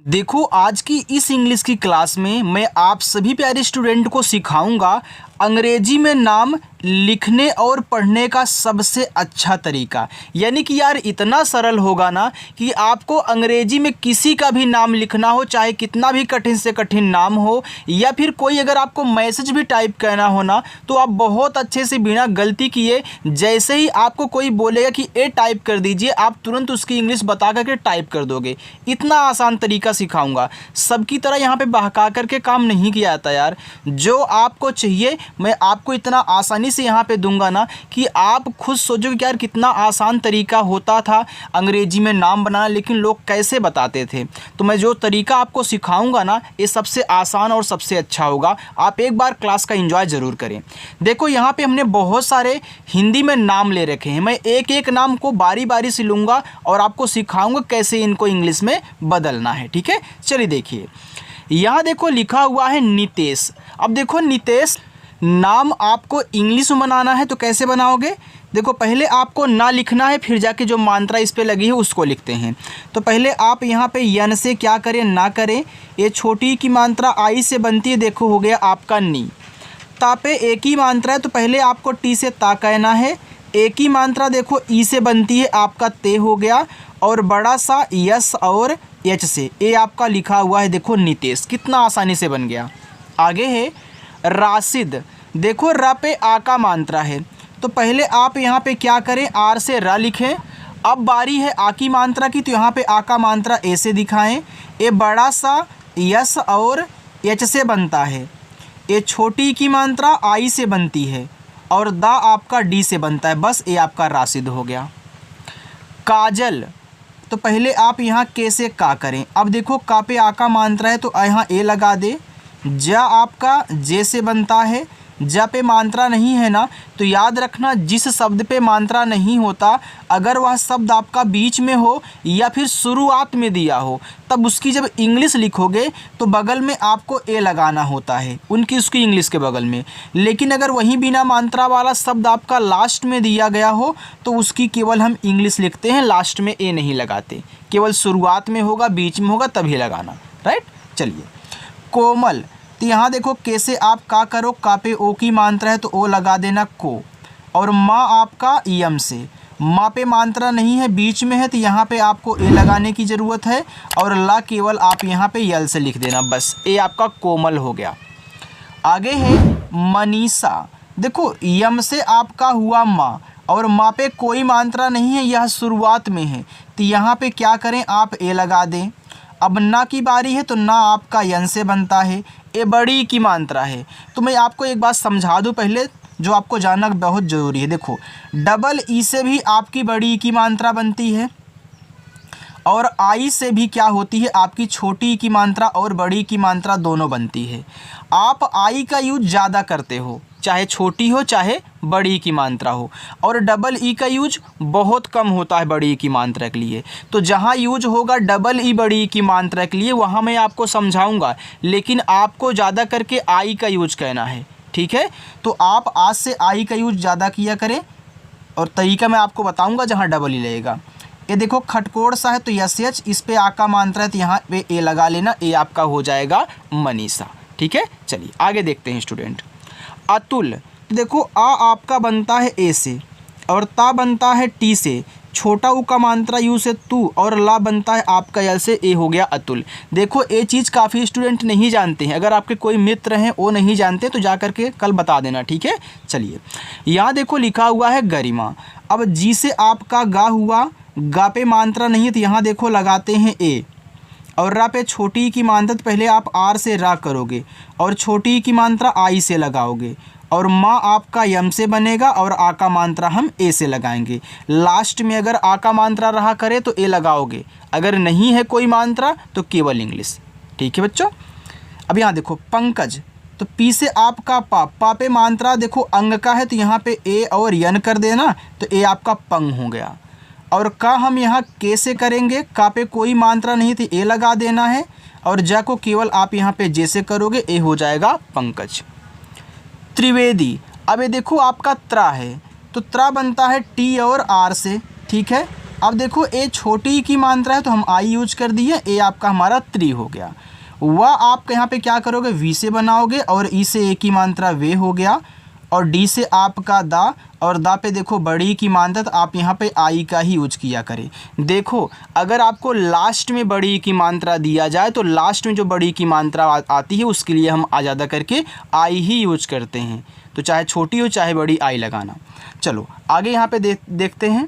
देखो, आज की इस इंग्लिश की क्लास में मैं आप सभी प्यारे स्टूडेंट को सिखाऊंगा अंग्रेजी में नाम लिखने और पढ़ने का सबसे अच्छा तरीका। यानी कि यार इतना सरल होगा ना कि आपको अंग्रेजी में किसी का भी नाम लिखना हो, चाहे कितना भी कठिन से कठिन नाम हो, या फिर कोई अगर आपको मैसेज भी टाइप करना हो ना, तो आप बहुत अच्छे से बिना गलती किए जैसे ही आपको कोई बोलेगा कि ए टाइप कर दीजिए, आप तुरंत उसकी इंग्लिश बता करके टाइप कर दोगे। इतना आसान तरीका सिखाऊंगा। सबकी तरह यहाँ पे बहका करके काम नहीं किया जाता यार। जो आपको चाहिए मैं आपको इतना आसानी से यहाँ पे दूंगा ना कि आप खुद सोचोगे कि यार कितना आसान तरीका होता था अंग्रेजी में नाम बनाना, लेकिन लोग कैसे बताते थे। तो मैं जो तरीका आपको सिखाऊंगा ना, ये सबसे आसान और सबसे अच्छा होगा। आप एक बार क्लास का एंजॉय ज़रूर करें। देखो, यहाँ पे हमने बहुत सारे हिंदी में नाम ले रखे हैं। मैं एक एक नाम को बारी बारी से लूँगा और आपको सिखाऊंगा कैसे इनको इंग्लिश में बदलना है। ठीक है, चलिए देखिए। यहाँ देखो लिखा हुआ है नितेश। अब देखो नितेश नाम आपको इंग्लिश में बनाना है तो कैसे बनाओगे? देखो, पहले आपको ना लिखना है, फिर जाके जो मात्रा इस पे लगी है उसको लिखते हैं। तो पहले आप यहाँ पे यन से क्या करें, ना करें। ये छोटी की मात्रा आई से बनती है, देखो हो गया आपका नी। ता पे एक ही मात्रा है तो पहले आपको टी से ता कहना है। एक ही मात्रा देखो ई से बनती है, आपका ते हो गया। और बड़ा सा यस और एच से ये आपका लिखा हुआ है, देखो नितेश। कितना आसानी से बन गया। आगे है राशिद। देखो र पे आ का मात्रा है तो पहले आप यहाँ पे क्या करें, आर से र लिखें। अब बारी है आ की मात्रा की, तो यहाँ पे आ का मात्रा ए से दिखाएं। ये बड़ा सा यस और एच से बनता है। ये छोटी की मात्रा आई से बनती है और दा आपका डी से बनता है। बस ये आपका राशिद हो गया। काजल, तो पहले आप यहाँ के से का करें। अब देखो का पे आ का मात्रा है तो यहाँ ए लगा दे। जा आपका जे से बनता है। जा पे मात्रा नहीं है ना, तो याद रखना जिस शब्द पे मात्रा नहीं होता, अगर वह शब्द आपका बीच में हो या फिर शुरुआत में दिया हो, तब उसकी जब इंग्लिश लिखोगे तो बगल में आपको ए लगाना होता है, उसकी इंग्लिश के बगल में। लेकिन अगर वहीं बिना मात्रा वाला शब्द आपका लास्ट में दिया गया हो तो उसकी केवल हम इंग्लिश लिखते हैं, लास्ट में ए नहीं लगाते। केवल शुरुआत में होगा, बीच में होगा तभी लगाना। राइट, चलिए। कोमल, तो यहाँ देखो कैसे आप का करो, का पे ओ की मात्रा है तो ओ लगा देना को। और माँ आपका यम से, माँ पे मात्रा नहीं है, बीच में है, तो यहाँ पे आपको ए लगाने की ज़रूरत है। और ला केवल आप यहाँ पे यल से लिख देना, बस ए आपका कोमल हो गया। आगे है मनीषा। देखो यम से आपका हुआ माँ और माँ पे कोई मात्रा नहीं है, यह शुरुआत में है, तो यहाँ पे क्या करें, आप ए लगा दें। अब ना की बारी है तो ना आपका यन से बनता है। ए बड़ी की मात्रा है। तो मैं आपको एक बात समझा दूं पहले, जो आपको जानना बहुत ज़रूरी है। देखो, डबल ई से भी आपकी बड़ी की मात्रा बनती है और आई से भी क्या होती है, आपकी छोटी की मात्रा और बड़ी की मात्रा दोनों बनती है। आप आई का यूज ज़्यादा करते हो, चाहे छोटी हो चाहे बड़ी की मात्रा हो, और डबल ई का यूज बहुत कम होता है बड़ी की मात्रा के लिए। तो जहाँ यूज होगा डबल ई बड़ी की मात्रा के लिए, वहाँ मैं आपको समझाऊंगा, लेकिन आपको ज़्यादा करके आई का यूज कहना है। ठीक है, तो आप आज से आई का यूज ज़्यादा किया करें, और तरीका मैं आपको बताऊँगा जहाँ डबल ई लगेगा। ये देखो खटकोड़ सा है तो यस एच, इस पे आ का मात्रा है तो यहाँ पे ए लगा लेना, ए आपका हो जाएगा मनीषा। ठीक है, चलिए आगे देखते हैं स्टूडेंट। अतुल, देखो आ आपका बनता है ए से और ता बनता है टी से, छोटा ऊ का मात्रा यू से तू, और ला बनता है आपका यल से, ए हो गया अतुल। देखो ये चीज़ काफ़ी स्टूडेंट नहीं जानते हैं, अगर आपके कोई मित्र हैं वो नहीं जानते तो जा कर के कल बता देना। ठीक है, चलिए। यहाँ देखो लिखा हुआ है गरिमा। अब जी से आपका गा हुआ, गा पे मात्रा नहीं है तो यहाँ देखो लगाते हैं ए, और रा पे छोटी की मात्रा तो पहले आप आर से रा करोगे और छोटी की मात्रा आई से लगाओगे, और माँ आपका यम से बनेगा और आ का मात्रा हम ए से लगाएंगे। लास्ट में अगर आ का मात्रा रहा करे तो ए लगाओगे, अगर नहीं है कोई मात्रा तो केवल इंग्लिश। ठीक है बच्चों। अब यहाँ देखो पंकज, तो पी से आपका पा पे मात्रा देखो अंग का है तो यहाँ पे ए और यन कर देना, तो ए आपका पंग हो गया। और का हम यहाँ के से करेंगे, का पे कोई मात्रा नहीं थी, ए लगा देना है, और जा को केवल आप यहाँ पे जे से करोगे, ए हो जाएगा पंकज। त्रिवेदी, अब ये देखो आपका त्रा है तो त्रा बनता है टी और आर से। ठीक है, अब देखो ए छोटी की मात्रा है तो हम आई यूज कर दिए, ए आपका हमारा 3 हो गया। वह आप यहाँ पे क्या करोगे, वी से बनाओगे और ई से ए की मात्रा वे हो गया, और डी से आपका दा, और दा पे देखो बड़ी की मात्रा तो आप यहाँ पे आई का ही यूज किया करें। देखो अगर आपको लास्ट में बड़ी की मात्रा दिया जाए तो लास्ट में जो बड़ी की मात्रा आती है उसके लिए हम ज़्यादा करके आई ही यूज करते हैं, तो चाहे छोटी हो चाहे बड़ी आई लगाना। चलो आगे यहाँ पे देखते हैं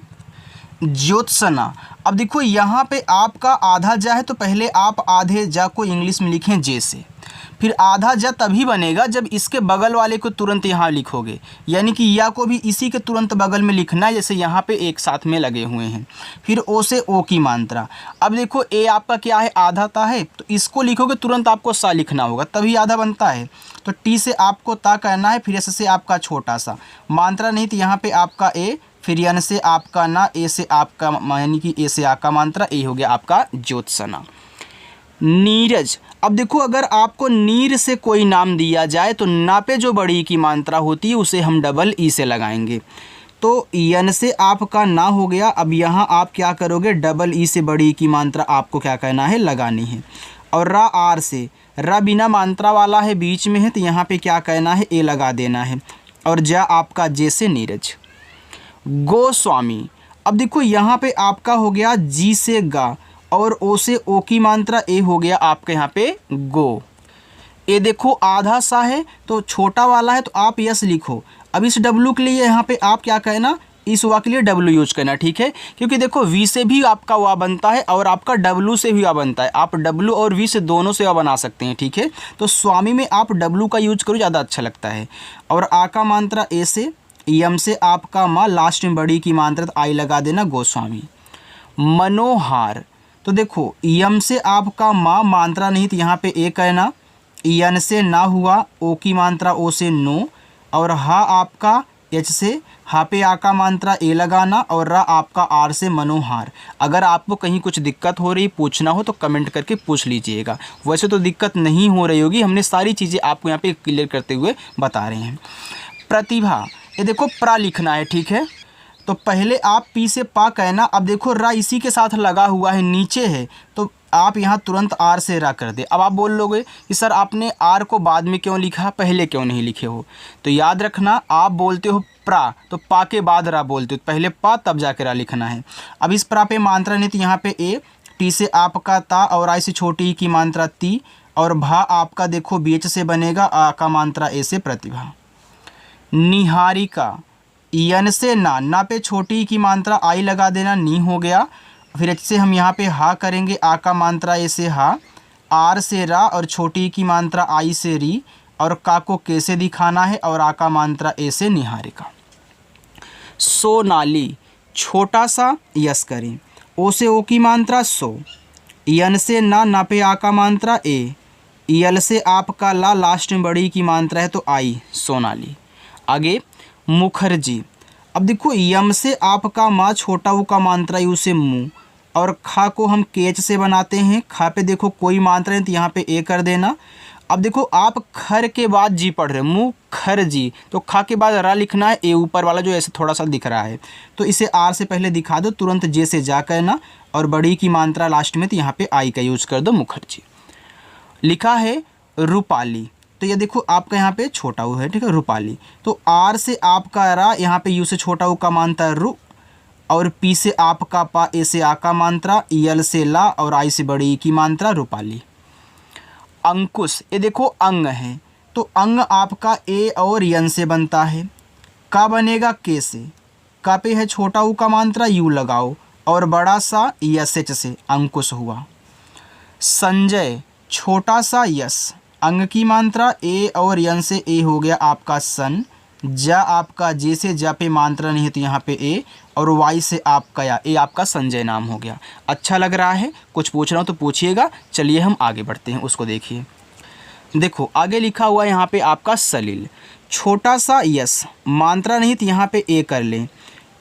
ज्योत्सना। अब देखो यहाँ पे आपका आधा जा है तो पहले आप आधे जा को इंग्लिश में लिखें जे से, फिर आधा जा तभी बनेगा जब इसके बगल वाले को तुरंत यहाँ लिखोगे, यानी कि या को भी इसी के तुरंत बगल में लिखना है, जैसे यहाँ पे एक साथ में लगे हुए हैं। फिर ओ से ओ की मात्रा। अब देखो ए आपका क्या है, आधा ता है, तो इसको लिखोगे तुरंत आपको सा लिखना होगा तभी आधा बनता है। तो टी से आपको ता कहना है, फिर एस से आपका छोटा सा मात्रा नहीं तो यहाँ पे आपका ए, फिर यन से आपका ना, ए से आपका यानी कि ए से आपका मात्रा, ए हो गया आपका ज्योत्सना। नीरज। अब देखो अगर आपको नीर से कोई नाम दिया जाए तो ना पे जो बड़ी की मात्रा होती है उसे हम डबल ई से लगाएंगे, तो यन से आपका ना हो गया। अब यहाँ आप क्या करोगे, डबल ई से बड़ी की मात्रा आपको क्या कहना है, लगानी है। और रा आर से, रा बिना मात्रा वाला है बीच में है तो यहाँ पे क्या कहना है, ए लगा देना है। और जा आपका जे से नीरज। गोस्वामी। अब देखो यहाँ पे आपका हो गया जी से गा, और ओ से ओ की मात्रा ए हो गया आपके यहाँ पे गो। ए देखो आधा सा है तो छोटा वाला है तो आप यस लिखो। अब इस डब्लू के लिए यहाँ पे आप क्या कहना, इस वा के लिए डब्लू यूज करना, ठीक है, क्योंकि देखो वी से भी आपका वा बनता है और आपका डब्लू से भी वा बनता है, आप डब्लू और वी से दोनों से वा बना सकते हैं, ठीक है। तो स्वामी में आप डब्लू का यूज करो, ज़्यादा अच्छा लगता है। और आ का मात्रा ए से, यम से आपका माँ, लास्ट में बड़ी की मात्रा तो आई लगा देना, गोस्वामी। मनोहार। तो देखो यम से आपका माँ, मात्रा नहीं तो यहाँ पे ए कहना, यन से ना हुआ, ओ की मात्रा ओ से नो, और हा आपका एच से, हा पे आ का मात्रा ए लगाना, और रा आपका आर से मनोहार। अगर आपको कहीं कुछ दिक्कत हो रही पूछना हो तो कमेंट करके पूछ लीजिएगा, वैसे तो दिक्कत नहीं हो रही होगी, हमने सारी चीज़ें आपको यहाँ पे क्लियर करते हुए बता रहे हैं। प्रतिभा। ये देखो प्रा लिखना है, ठीक है, तो पहले आप पी से पा कहना। अब देखो रा इसी के साथ लगा हुआ है, नीचे है, तो आप यहाँ तुरंत आर से रा कर दे। अब आप बोल लोगे कि सर आपने आर को बाद में क्यों लिखा, पहले क्यों नहीं लिखे हो, तो याद रखना आप बोलते हो प्रा तो पा के बाद रा बोलते हो, पहले पा तब जाके रा लिखना है। अब इस प्रा पे मात्रा नहीं तो यहाँ पे ए, टी से आपका ता, और आई से छोटी की मात्रा ती, और भा आपका देखो बीच से बनेगा, आ का मात्रा ए से प्रतिभा। निहारिका। यन से ना, ना पे छोटी की मात्रा आई लगा देना, नी हो गया। फिर एच से हम यहाँ पे हा करेंगे, आ का मात्रा ए से हा, आर से रा, और छोटी की मात्रा आई से री, और का को के से दिखाना है, और आ का मात्रा ए से निहारिका। सोनाली। छोटा सा यस करें, ओ से ओ की मात्रा सो, यन से ना, ना पे आ का मात्रा ए, यल से आपका ला, लास्ट में बड़ी की मात्रा है तो आई, सोनाली। आगे मुखर्जी। अब देखो यम से आपका माँ, छोटा ऊ का मात्रा यू से मुँह, और खा को हम केच से बनाते हैं, खा पे देखो कोई मात्रा है तो यहाँ पे ए कर देना। अब देखो आप खर के बाद जी पढ़ रहे हो, मुँह खर जी, तो खा के बाद रा लिखना है, ए ऊपर वाला जो ऐसे थोड़ा सा दिख रहा है तो इसे आर से पहले दिखा दो, तुरंत जे से जा कहना, और बड़ी की मात्रा लास्ट में तो यहाँ पे आई का यूज कर दो, मुखर्जी। लिखा है रूपाली, तो ये देखो आपका यहाँ पे छोटा ऊ है, ठीक है, रूपाली। तो आर से आपका रा, यहाँ पे यू से छोटा ऊ का मात्रा रू, और पी से आपका पा, ए से आ का मात्रा, यल से ला, और आई से बड़ी की मात्रा, रूपाली। अंकुश। ये देखो अंग है, तो अंग आपका ए और यन से बनता है, का बनेगा के से, का पे है छोटा ऊ का मात्रा यू लगाओ, और बड़ा सा यस एच से, अंकुश हुआ। संजय। छोटा सा यस, अंग की मात्रा ए और यन से ए हो गया आपका सन, जा आपका जे से जा पे मात्रा नहीं है तो यहाँ पे ए, और वाई से आपका या, ए आपका संजय नाम हो गया। अच्छा लग रहा है, कुछ पूछ रहा हूँ तो पूछिएगा। चलिए हम आगे बढ़ते हैं, उसको देखिए। देखो आगे लिखा हुआ है यहाँ पे आपका सलील। छोटा सा यस, मात्रा नहीं तो यहाँ पे ए कर लें,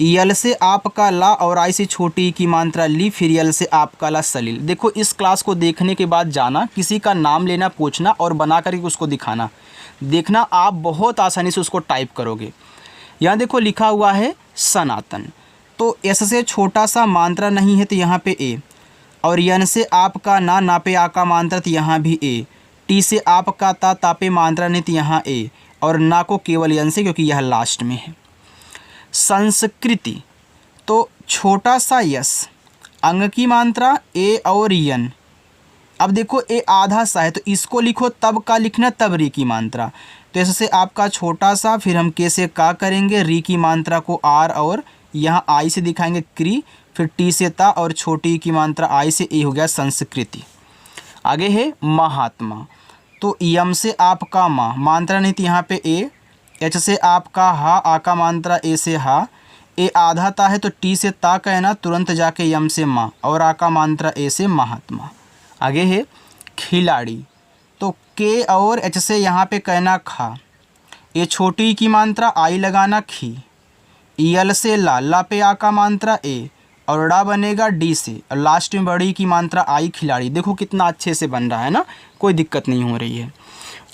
यल से आपका ला, और आई से छोटी की मात्रा ली, फिर यल से आपका ला, सलील। देखो इस क्लास को देखने के बाद जाना, किसी का नाम लेना, पूछना और बना करके उसको दिखाना, देखना आप बहुत आसानी से उसको टाइप करोगे। यहाँ देखो लिखा हुआ है सनातन, तो एस से छोटा सा मात्रा नहीं है तो यहाँ पे ए, और यन से आपका ना नापे आका मात्रा तो यहाँ भी ए, टी से आपका ता तापे मात्रा नहीं तो यहाँ ए, और ना को केवल यन से क्योंकि यह लास्ट में है। संस्कृति, तो छोटा सा यस, अंग की मात्रा ए और यन। अब देखो ए आधा सा है तो इसको लिखो, तब का लिखना तब री की मात्रा। तो ऐसे आपका छोटा सा, फिर हम के से का करेंगे, री की मात्रा को आर और यहाँ आई से दिखाएंगे क्री, फिर टी से ता और छोटी की मात्रा आई से ए, हो गया संस्कृति। आगे है महात्मा, तो यम से आपका माँ, मात्रा नहीं थी यहाँ पे ए, एच से आपका हा, आ का मात्रा ए से हा, ए आधा ता है तो टी से ता कहना, तुरंत जाके यम से माँ और आ का मात्रा ए से महात्मा। आगे है खिलाड़ी, तो के और एच से यहाँ पे कहना खा, ए छोटी की मात्रा आई लगाना खी, यल से ला, ला पे आ का मात्रा ए, और डा बनेगा डी से, और लास्ट में बड़ी की मात्रा आई खिलाड़ी। देखो कितना अच्छे से बन रहा है ना, कोई दिक्कत नहीं हो रही है।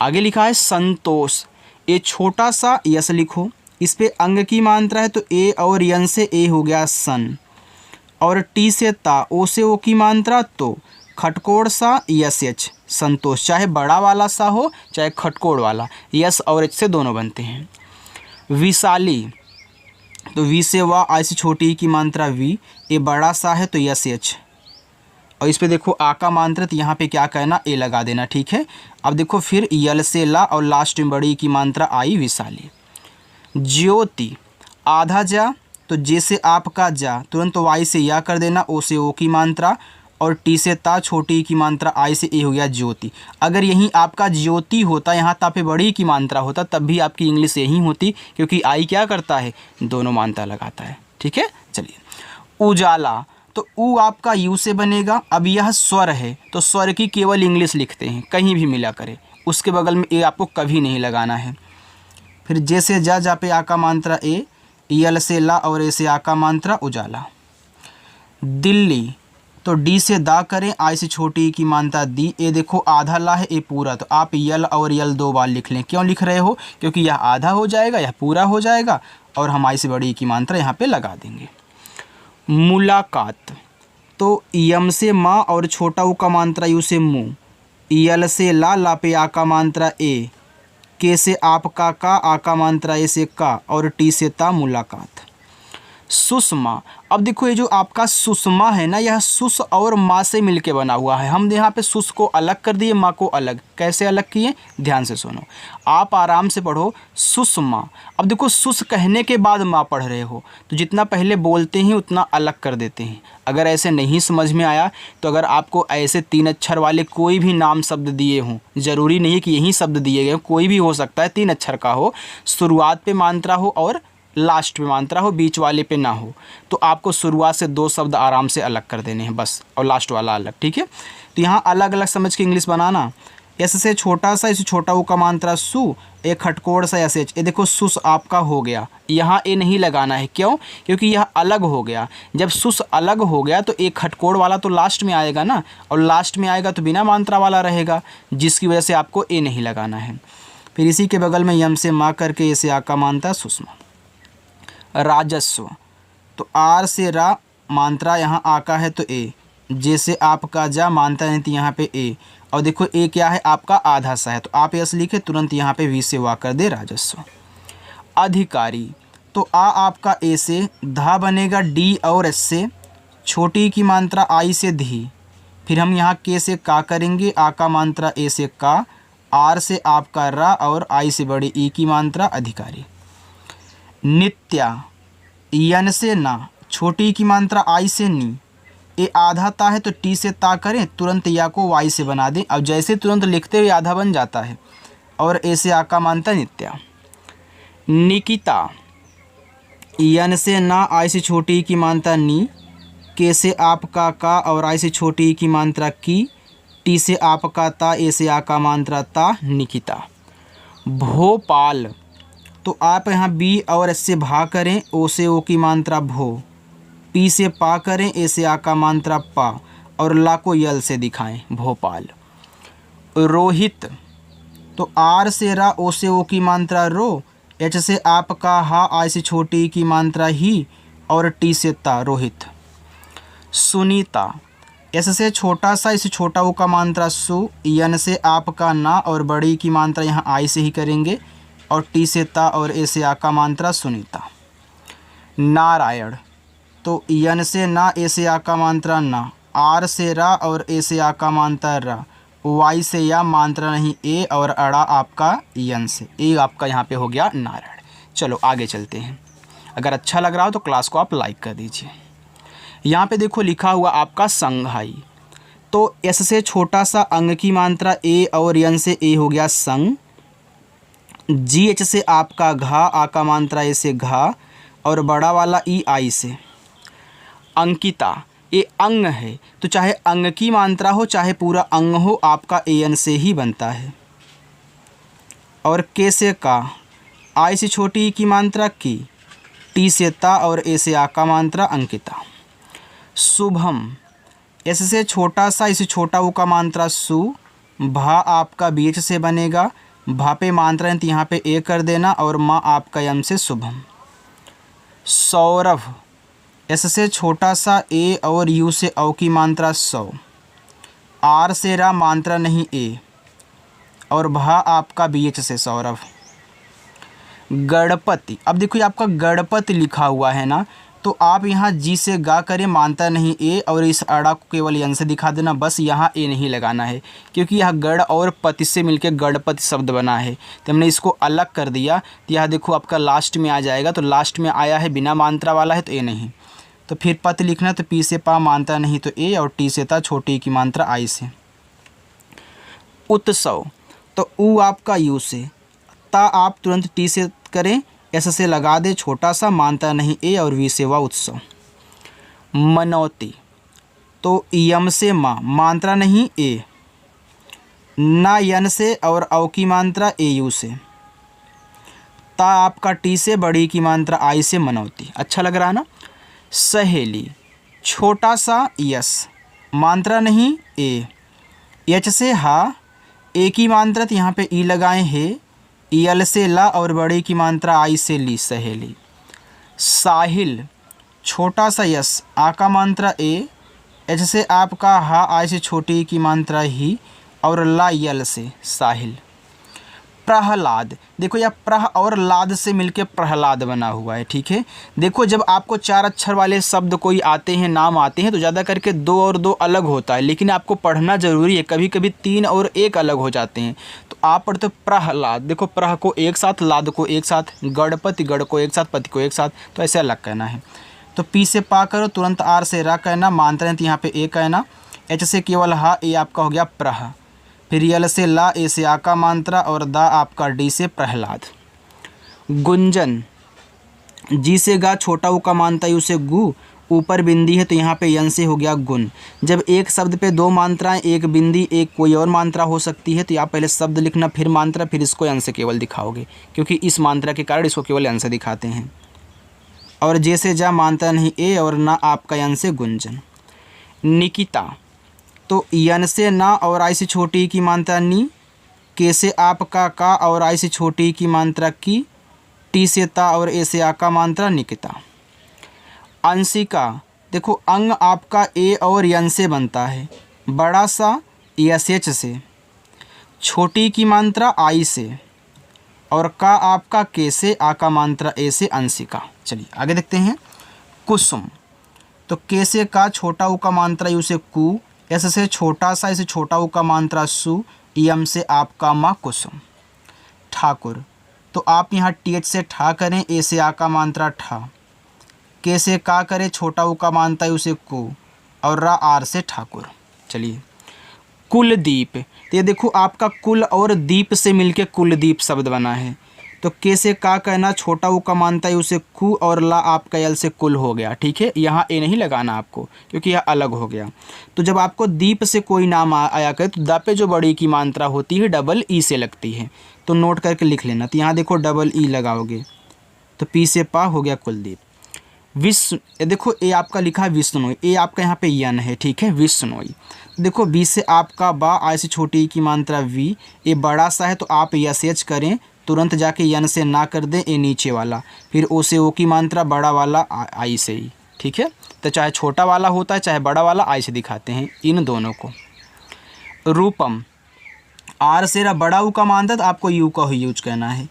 आगे लिखा है संतोष, ए छोटा सा यस लिखो, इस पे अंग की मात्रा है तो ए और यन से ए हो गया सन, और टी से ता, ओ से ओ की मात्रा तो खटकोड़ सा यस एच संतोष, चाहे बड़ा वाला सा हो चाहे खटकोड़ वाला, यस और एच से दोनों बनते हैं। विशाली, तो वी से वा, आई से छोटी की मात्रा वी, ए बड़ा सा है तो यस एच, और इस पे देखो आ का मात्रा तो यहाँ पे क्या कहना ए लगा देना, ठीक है। अब देखो फिर यल से ला और लास्ट में बड़ी की मात्रा आई विशाली। ज्योति, आधा जा तो जे से आपका जा, तुरंत वाई से या कर देना, ओ से ओ की मात्रा, और टी से ता, छोटी की मात्रा आई से ए, हो गया ज्योति। अगर यहीं आपका ज्योति होता, यहाँ ता पे बड़ी की मात्रा होता, तब भी आपकी इंग्लिश यही होती, क्योंकि आई क्या करता है, दोनों मात्रा लगाता है, ठीक है। चलिए उजाला, तो ऊ आपका यू से बनेगा। अब यह स्वर है तो स्वर की केवल इंग्लिश लिखते हैं, कहीं भी मिला करे, उसके बगल में ए आपको कभी नहीं लगाना है। फिर जे से जा पे आ का मात्रा ए, यल से ला और ए से आ का मात्रा उजाला। दिल्ली, तो डी से दा करें, आई से छोटी की मात्रा दी, ए देखो आधा ला है ए पूरा, तो आप यल और यल दो बार लिख लें। क्यों लिख रहे हो, क्योंकि यह आधा हो जाएगा, यह पूरा हो जाएगा, और हम आई से बड़ी की मात्रा यहाँ पे लगा देंगे। मुलाकात, तो यम से माँ और छोटा ऊ का मात्रा यू से मुँह, यल से ला, ला पे आ का मात्रा ए, के से आपका का, आ का मात्रा ए से का, और टी से ता मुलाकात। सुषमा, अब देखो ये जो आपका सुषमा है ना, यह सुस और माँ से मिलके बना हुआ है। हम यहाँ पे सुस को अलग कर दिए, माँ को अलग। कैसे अलग किए, ध्यान से सुनो, आप आराम से पढ़ो। सुषमा, अब देखो सुस कहने के बाद माँ पढ़ रहे हो, तो जितना पहले बोलते हैं उतना अलग कर देते हैं। अगर ऐसे नहीं समझ में आया तो अगर आपको ऐसे 3 अक्षर वाले कोई भी नाम शब्द दिए हों, ज़रूरी नहीं है कि यही शब्द दिए गए, कोई भी हो सकता है 3 अक्षर का हो, शुरुआत पे मात्रा हो और लास्ट में मात्रा हो, बीच वाले पे ना हो, तो आपको शुरुआत से 2 शब्द आराम से अलग कर देने हैं बस, और लास्ट वाला अलग, ठीक है। तो यहाँ अलग अलग समझ के इंग्लिश बनाना। एस से छोटा सा, इसे छोटा ऊ का मात्रा सु, एक खटकोड़ सा एस एच, ये देखो सुस आपका हो गया, यहाँ ए नहीं लगाना है। क्यों, क्योंकि यह अलग हो गया। जब सुस अलग हो गया तो एक खटकोड़ वाला तो लास्ट में आएगा ना, और लास्ट में आएगा तो बिना मात्रा वाला रहेगा, जिसकी वजह से आपको ए नहीं लगाना है। फिर इसी के बगल में यम से माँ करके ऐसे आ का मात्रा सुषमा। राजस्व, तो आर से रा, मात्रा यहाँ आ का है तो ए, जैसे आपका जा, मात्रा नहीं थी यहाँ पे ए, और देखो ए क्या है आपका आधा सा है, तो आप यस लिखे, तुरंत यहाँ पे वी से वा कर दे राजस्व। अधिकारी, तो आ आपका ए से, धा बनेगा डी और एस से, छोटी की मात्रा आई से धी, फिर हम यहाँ के से का करेंगे, आ का मात्रा ए से का, आर से आपका रा, और आई से बड़ी ई की मात्रा अधिकारी। नित्या, यन से ना, छोटी की मात्रा आई से नी, ए आधा ता है तो टी से ता करें, तुरंत या को वाई से बना दें। अब जैसे तुरंत लिखते हुए आधा बन जाता है, और ए से आ का मात्रा नित्या। निकिता, यन से ना, आई से छोटी की मात्रा नी, के से आपका का, और आई से छोटी की मात्रा की, टी से आपका ता, ए से आ का मात्रा ता, निकिता। भोपाल, तो आप यहाँ बी और एस से भा करें, ओ से ओ की मात्रा भो, पी से पा करें, ए से आ का मात्रा पा, और ला को यल से दिखाएं भोपाल। रोहित, तो आर से रा, ओ से ओ की मात्रा रो, एच से आपका हा, आई से छोटी की मात्रा ही, और टी से ता रोहित। सुनीता, एस से छोटा सा इस छोटा ऊ का मात्रा सु, यन से आपका ना और बड़ी की मात्रा यहाँ आई से ही करेंगे और टी से ता और ए से आ का मात्रा सुनीता। नारायण, तो यन से ना ए से आ का मात्रा ना, आर से रा और ए से आ का मात्रा रा, वाई से या मात्रा नहीं ए और अड़ा आपका यन से, ए आपका यहाँ पे हो गया नारायण। चलो आगे चलते हैं। अगर अच्छा लग रहा हो तो क्लास को आप लाइक कर दीजिए। यहाँ पे देखो लिखा हुआ आपका संघाई, तो एस से छोटा सा अंग की मात्रा ए और यन से ए हो गया संग। जी एच से आपका घा, आ का मात्रा ए से घा और बड़ा वाला ई आई से। अंकिता, ये अंग है तो चाहे अंग की मात्रा हो चाहे पूरा अंग हो आपका ए एन से ही बनता है। और के से का, आई से छोटी ई की मात्रा की, टी से ता और ए से आ का मात्रा अंकिता। शुभम, एस से छोटा सा इस छोटा ऊ का मात्रा सु, भा आपका बीच से बनेगा, भा पे मात्रा है तो यहाँ पे ए कर देना और माँ आपका यम से शुभम। सौरभ, एस से छोटा सा ए और यू से औ की मात्रा सौ, आर से रा मात्रा नहीं ए और भा आपका बी एच से सौरभ। गणपति, अब देखो ये आपका गणपति लिखा हुआ है ना, तो आप यहाँ जी से गा करें, मानता नहीं ए और इस अड़ा को केवल यन से दिखा देना, बस यहाँ ए नहीं लगाना है क्योंकि यह गढ़ और पति से मिलकर गणपति शब्द बना है, तो हमने इसको अलग कर दिया। तो यहाँ देखो आपका लास्ट में आ जाएगा, तो लास्ट में आया है बिना मात्रा वाला है तो ए नहीं, तो फिर पति लिखना, तो पी से पा मानता नहीं तो ए और टी से ता छोटी की मात्रा आई से। उत्सव, तो ऊ आपका यू से, ता आप तुरंत टी से करें, एस से लगा दे छोटा सा, मानता नहीं ए और वी से वा उत्सव। मनौती, तो यम से माँ, मात्रा नहीं ए, ना यन से और औ की मात्रा ए यू से, ता आपका टी से बड़ी की मात्रा आई से मनौती। अच्छा लग रहा है ना। सहेली, छोटा सा यस, मात्रा नहीं ए, एच से हा, ए की मात्रा तो यहाँ पे ई लगाए है, यल से ला और बड़ी की मात्रा आई से ली, सहेली। साहिल, छोटा सा यस, आ का मात्रा ए, एच से आपका हा, आई से छोटी की मात्रा ही और ला यल से साहिल। प्रहलाद, देखो यह प्रह और लाद से मिलके प्रहलाद बना हुआ है, ठीक है। देखो जब आपको 4 अक्षर वाले शब्द कोई आते हैं, नाम आते हैं, तो ज़्यादा करके 2 और 2 अलग होता है, लेकिन आपको पढ़ना ज़रूरी है, कभी कभी 3 और 1 अलग हो जाते हैं। तो आप पढ़ते हो प्रहलाद, देखो प्रह को एक साथ, लाद को एक साथ, गणपति गढ़ को एक साथ, पति को एक साथ, तो ऐसे अलग कहना है। तो पी से पा करो, तुरंत आर से रा कहना, मात्रा तो यहाँ पे ए कहना, एच से केवल हा, ए आपका हो गया प्रह, फिर यल से ला, ए से आ का मात्रा और दा आपका डी से प्रहलाद। गुंजन, जी से गा, छोटा ऊ का मात्रा यू से गु, ऊपर बिंदी है तो यहाँ पे यन से हो गया गुण। जब एक शब्द पे 2 मात्राएं, एक बिंदी, एक कोई और मात्रा हो सकती है, तो आप पहले शब्द लिखना, फिर मात्रा, फिर इसको यन से केवल दिखाओगे, क्योंकि इस मात्रा के कारण इसको केवल यन से दिखाते हैं। और जे से जा, मात्रा नहीं ए और ना आपका यन से गुंजन। निकिता, तो यन से ना और आई से छोटी की मात्रा नी, के से आपका का और आई से छोटी की मात्रा की, टी से ता और ए से आ का मात्रा निकिता। अंशिका, देखो अंग आपका ए और यन से बनता है, बड़ा सा एस एच से, छोटी की मात्रा आई से और का आपका के से, आ का मात्रा ए से, अंशिका। चलिए आगे देखते हैं। कुसुम, तो के से का, छोटा ऊ का मात्रा यू से कु, एस से छोटा सा इसे छोटा ऊ का मात्रा सु, यम से आपका माँ कुसुम। ठाकुर, तो आप यहाँ टी एच से ठा करें, ए से आ का मात्रा ठा, के से का करें, छोटा ऊ का मात्रा उसे कु और रा आर से ठाकुर। चलिए कुलदीप, तो ये देखो आपका कुल और दीप से मिलके कुलदीप शब्द बना है, तो के से का कहना, छोटा ऊ का मानता है उसे कु और ला आपका यल से कुल हो गया, ठीक है। यहाँ ए नहीं लगाना आपको क्योंकि यह अलग हो गया। तो जब आपको दीप से कोई नाम आया करे तो द पे जो बड़ी की मात्रा होती है डबल ई से लगती है, तो नोट करके लिख लेना। तो यहाँ देखो डबल ई लगाओगे तो पी से पा हो गया कुलदीप। विष्णु, देखो ए आपका लिखा है विष्णुई, ए आपका यहाँ पे यन है, ठीक है, विष्णुई। देखो बी से आपका बा, आई से छोटी की मात्रा वी, ए बड़ा सा है तो आप यस एच करें तुरंत जाके यन से ना कर दें, ए नीचे वाला, फिर ओ से ओ की मात्रा बड़ा वाला आई से ही, ठीक है। तो चाहे छोटा वाला होता है चाहे बड़ा वाला, आई से दिखाते हैं इन दोनों को। रूपम, आर से रा बड़ा ऊ का मात्रा तो आपको यू का ही यूज करना है,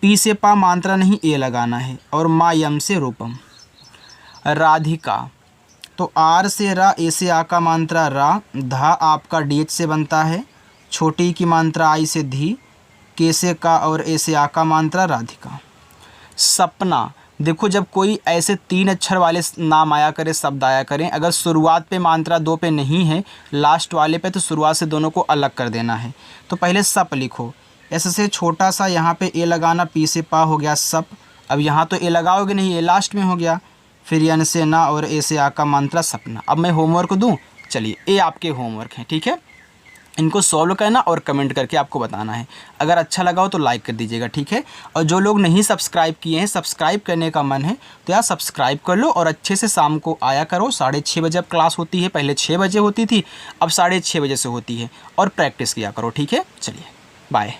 पी से पा मात्रा नहीं ए लगाना है, और मा यम से रूपम। राधिका, तो आर से रा, ए से आ का मात्रा रा, धा आपका डी एच से बनता है, छोटी की मात्रा आई से धी, के से का और ए से आ का मात्रा राधिका। सपना, देखो जब कोई ऐसे 3 अक्षर वाले नाम आया करे, शब्द आया करें, अगर शुरुआत पे मात्रा 2 पे नहीं है, लास्ट वाले पे, तो शुरुआत से दोनों को अलग कर देना है। तो पहले सप लिखो, ऐसे से छोटा सा यहाँ पे ए लगाना, पी से पा हो गया सप। अब यहाँ तो ए लगाओगे नहीं, ए लास्ट में हो गया, फिर यन से ना और ए से आ का मात्रा सपना। अब मैं होमवर्क दूँ, चलिए ये आपके होमवर्क हैं, ठीक है। इनको सॉल्व करना और कमेंट करके आपको बताना है। अगर अच्छा लगा हो तो लाइक कर दीजिएगा, ठीक है। और जो लोग नहीं सब्सक्राइब किए हैं, सब्सक्राइब करने का मन है तो यार सब्सक्राइब कर लो, और अच्छे से शाम को आया करो। 6:30 बजे अब क्लास होती है, पहले 6 बजे होती थी, अब 6:30 बजे से होती है, और प्रैक्टिस किया करो, ठीक है। चलिए बाय।